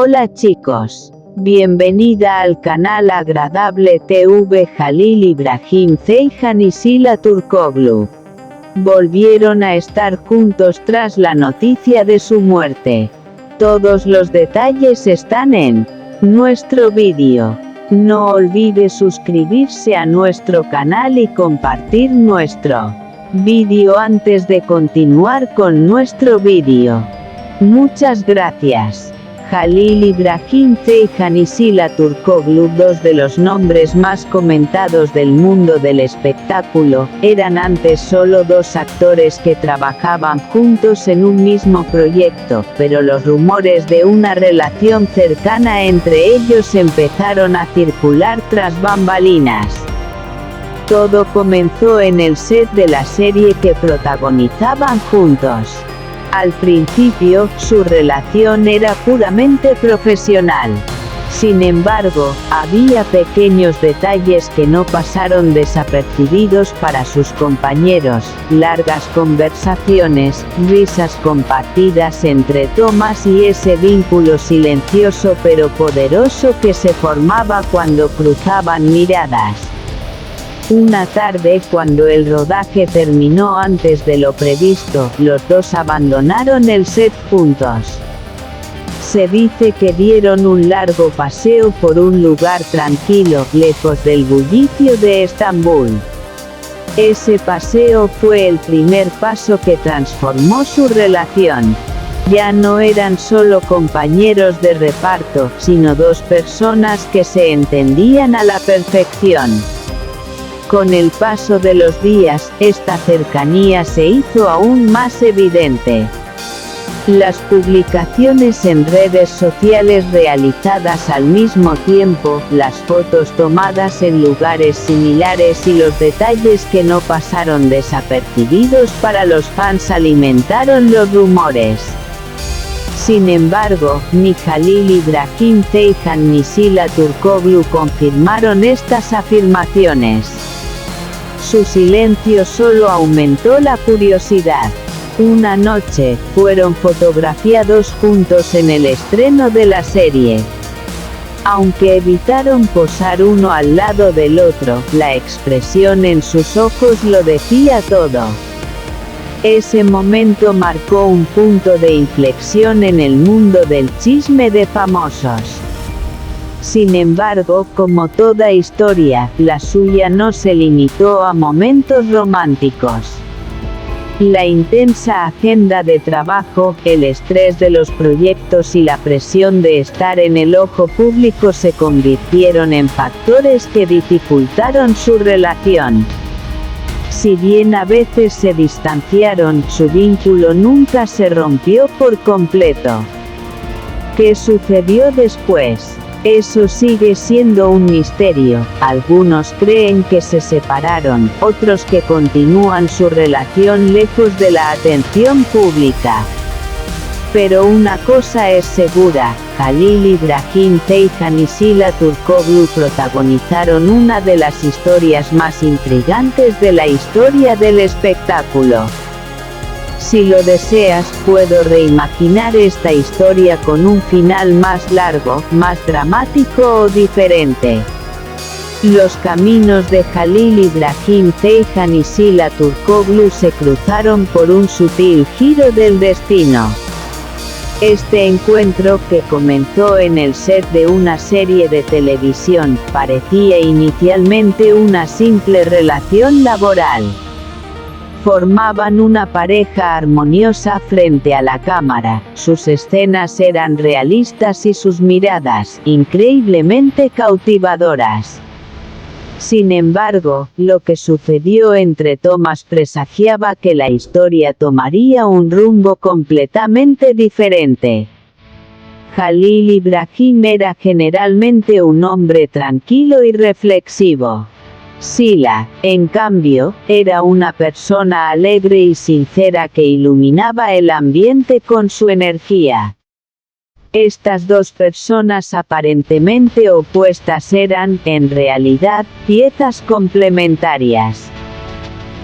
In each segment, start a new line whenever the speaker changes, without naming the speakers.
Hola chicos. Bienvenida al canal Agradable TV. Halil İbrahim Ceyhan y Sila Turkoglu volvieron a estar juntos tras la noticia de su muerte. Todos los detalles están en nuestro vídeo. No olvide suscribirse a nuestro canal y compartir nuestro vídeo antes de continuar con nuestro vídeo. Muchas gracias. Halil İbrahim Ceyhan y Sila Turkoglu, dos de los nombres más comentados del mundo del espectáculo, eran antes solo dos actores que trabajaban juntos en un mismo proyecto, pero los rumores de una relación cercana entre ellos empezaron a circular tras bambalinas. Todo comenzó en el set de la serie que protagonizaban juntos. Al principio, su relación era puramente profesional. Sin embargo, había pequeños detalles que no pasaron desapercibidos para sus compañeros: largas conversaciones, risas compartidas entre tomas y ese vínculo silencioso pero poderoso que se formaba cuando cruzaban miradas. Una tarde, cuando el rodaje terminó antes de lo previsto, los dos abandonaron el set juntos. Se dice que dieron un largo paseo por un lugar tranquilo, lejos del bullicio de Estambul. Ese paseo fue el primer paso que transformó su relación. Ya no eran solo compañeros de reparto, sino dos personas que se entendían a la perfección. Con el paso de los días, esta cercanía se hizo aún más evidente. Las publicaciones en redes sociales realizadas al mismo tiempo, las fotos tomadas en lugares similares y los detalles que no pasaron desapercibidos para los fans alimentaron los rumores. Sin embargo, ni Halil İbrahim Ceyhan ni Sila Turkoglu confirmaron estas afirmaciones. Su silencio solo aumentó la curiosidad. Una noche, fueron fotografiados juntos en el estreno de la serie. Aunque evitaron posar uno al lado del otro, la expresión en sus ojos lo decía todo. Ese momento marcó un punto de inflexión en el mundo del chisme de famosos. Sin embargo, como toda historia, la suya no se limitó a momentos románticos. La intensa agenda de trabajo, el estrés de los proyectos y la presión de estar en el ojo público se convirtieron en factores que dificultaron su relación. Si bien a veces se distanciaron, su vínculo nunca se rompió por completo. ¿Qué sucedió después? Eso sigue siendo un misterio. Algunos creen que se separaron, otros que continúan su relación lejos de la atención pública. Pero una cosa es segura: Halil İbrahim Ceyhan y Sila Turkoglu protagonizaron una de las historias más intrigantes de la historia del espectáculo. Si lo deseas, puedo reimaginar esta historia con un final más largo, más dramático o diferente. Los caminos de Halil İbrahim Ceyhan y Sila Turkoglu se cruzaron por un sutil giro del destino. Este encuentro, que comenzó en el set de una serie de televisión, parecía inicialmente una simple relación laboral. Formaban una pareja armoniosa frente a la cámara, sus escenas eran realistas y sus miradas, increíblemente cautivadoras. Sin embargo, lo que sucedió entre tomas presagiaba que la historia tomaría un rumbo completamente diferente. Halil İbrahim era generalmente un hombre tranquilo y reflexivo. Sila, en cambio, era una persona alegre y sincera que iluminaba el ambiente con su energía. Estas dos personas aparentemente opuestas eran, en realidad, piezas complementarias.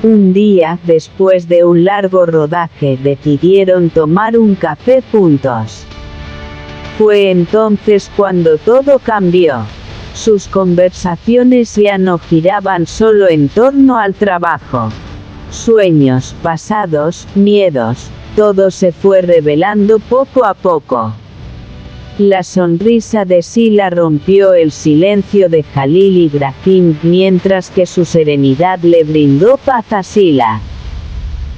Un día, después de un largo rodaje, decidieron tomar un café juntos. Fue entonces cuando todo cambió. Sus conversaciones ya no giraban solo en torno al trabajo. Sueños, pasados, miedos, todo se fue revelando poco a poco. La sonrisa de Sila rompió el silencio de Jalil Ibrahim, mientras que su serenidad le brindó paz a Sila.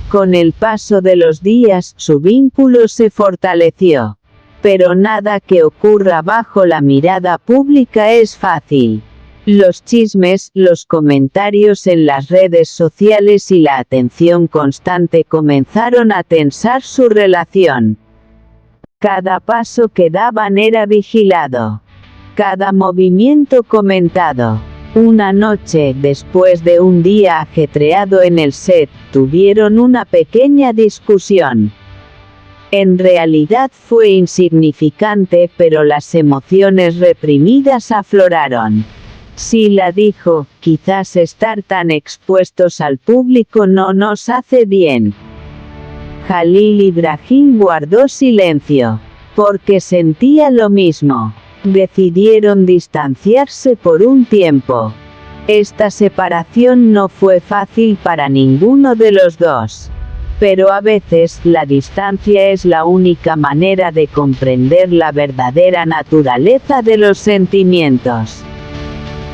Con el paso de los días, su vínculo se fortaleció. Pero nada que ocurra bajo la mirada pública es fácil. Los chismes, los comentarios en las redes sociales y la atención constante comenzaron a tensar su relación. Cada paso que daban era vigilado. Cada movimiento comentado. Una noche, después de un día ajetreado en el set, tuvieron una pequeña discusión. En realidad fue insignificante, pero las emociones reprimidas afloraron. Sila dijo, quizás estar tan expuestos al público no nos hace bien. Jalil Ibrahim guardó silencio, porque sentía lo mismo. Decidieron distanciarse por un tiempo. Esta separación no fue fácil para ninguno de los dos. Pero a veces, la distancia es la única manera de comprender la verdadera naturaleza de los sentimientos.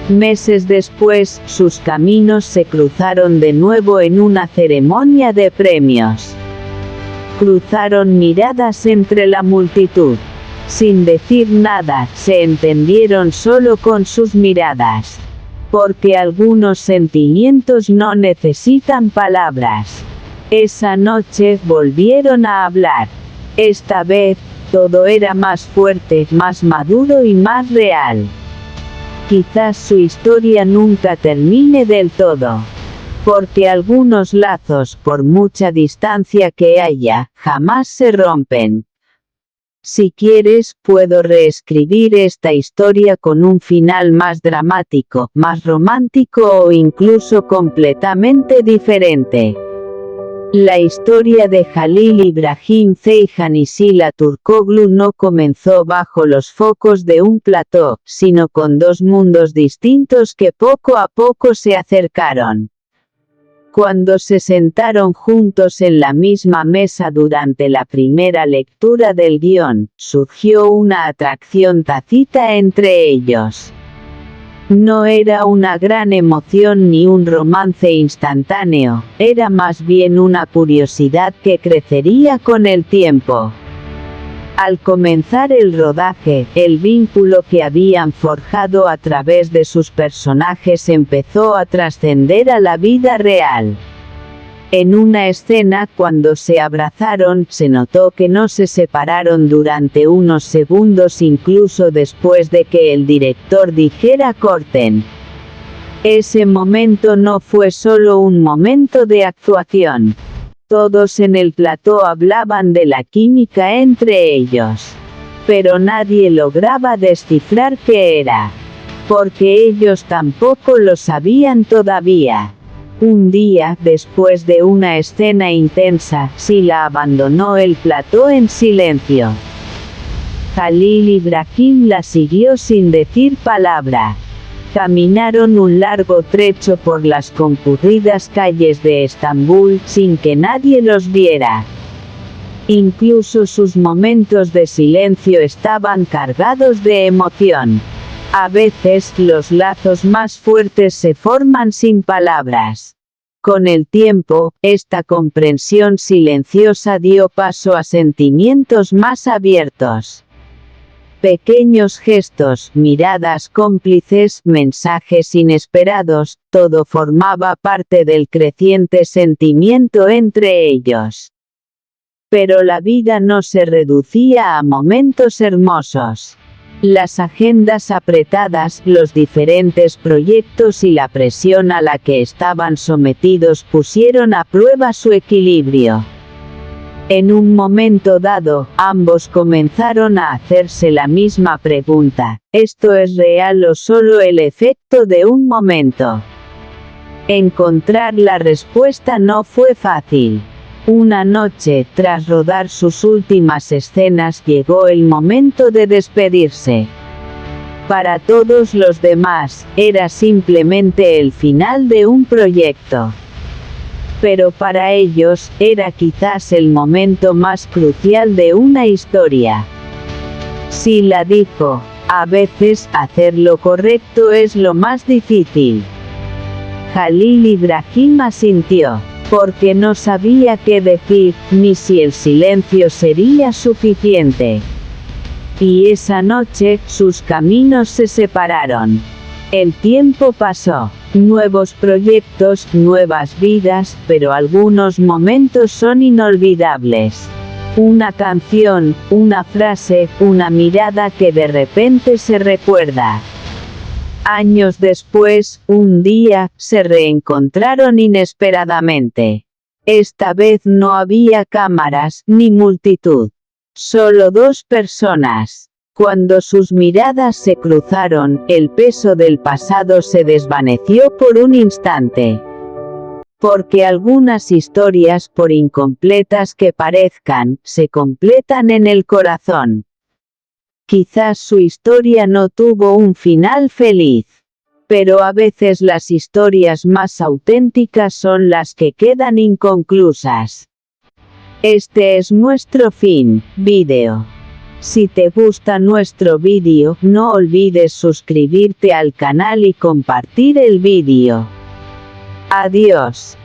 Meses después, sus caminos se cruzaron de nuevo en una ceremonia de premios. Cruzaron miradas entre la multitud. Sin decir nada, se entendieron solo con sus miradas. Porque algunos sentimientos no necesitan palabras. Esa noche volvieron a hablar. Esta vez, todo era más fuerte, más maduro y más real. Quizás su historia nunca termine del todo. Porque algunos lazos, por mucha distancia que haya, jamás se rompen. Si quieres, puedo reescribir esta historia con un final más dramático, más romántico o incluso completamente diferente. La historia de Jalil Ibrahim Ceyhan y Sila Turkoglu no comenzó bajo los focos de un plató, sino con dos mundos distintos que poco a poco se acercaron. Cuando se sentaron juntos en la misma mesa durante la primera lectura del guión, surgió una atracción tácita entre ellos. No era una gran emoción ni un romance instantáneo, era más bien una curiosidad que crecería con el tiempo. Al comenzar el rodaje, el vínculo que habían forjado a través de sus personajes empezó a trascender a la vida real. En una escena, cuando se abrazaron, se notó que no se separaron durante unos segundos incluso después de que el director dijera corten. Ese momento no fue solo un momento de actuación. Todos en el plató hablaban de la química entre ellos. Pero nadie lograba descifrar qué era. Porque ellos tampoco lo sabían todavía. Un día, después de una escena intensa, Sila abandonó el plató en silencio. Jalil Ibrahim la siguió sin decir palabra. Caminaron un largo trecho por las concurridas calles de Estambul, sin que nadie los viera. Incluso sus momentos de silencio estaban cargados de emoción. A veces, los lazos más fuertes se forman sin palabras. Con el tiempo, esta comprensión silenciosa dio paso a sentimientos más abiertos. Pequeños gestos, miradas cómplices, mensajes inesperados, todo formaba parte del creciente sentimiento entre ellos. Pero la vida no se reducía a momentos hermosos. Las agendas apretadas, los diferentes proyectos y la presión a la que estaban sometidos pusieron a prueba su equilibrio. En un momento dado, ambos comenzaron a hacerse la misma pregunta: ¿esto es real o solo el efecto de un momento? Encontrar la respuesta no fue fácil. Una noche, tras rodar sus últimas escenas, llegó el momento de despedirse. Para todos los demás, era simplemente el final de un proyecto. Pero para ellos, era quizás el momento más crucial de una historia. Sila dijo, a veces, hacer lo correcto es lo más difícil. Jalil Ibrahim asintió, porque no sabía qué decir, ni si el silencio sería suficiente. Y esa noche, sus caminos se separaron. El tiempo pasó. Nuevos proyectos, nuevas vidas, pero algunos momentos son inolvidables. Una canción, una frase, una mirada que de repente se recuerda. Años después, un día, se reencontraron inesperadamente. Esta vez no había cámaras, ni multitud. Solo dos personas. Cuando sus miradas se cruzaron, el peso del pasado se desvaneció por un instante. Porque algunas historias, por incompletas que parezcan, se completan en el corazón. Quizás su historia no tuvo un final feliz. Pero a veces las historias más auténticas son las que quedan inconclusas. Este es nuestro fin, vídeo. Si te gusta nuestro vídeo, no olvides suscribirte al canal y compartir el vídeo. Adiós.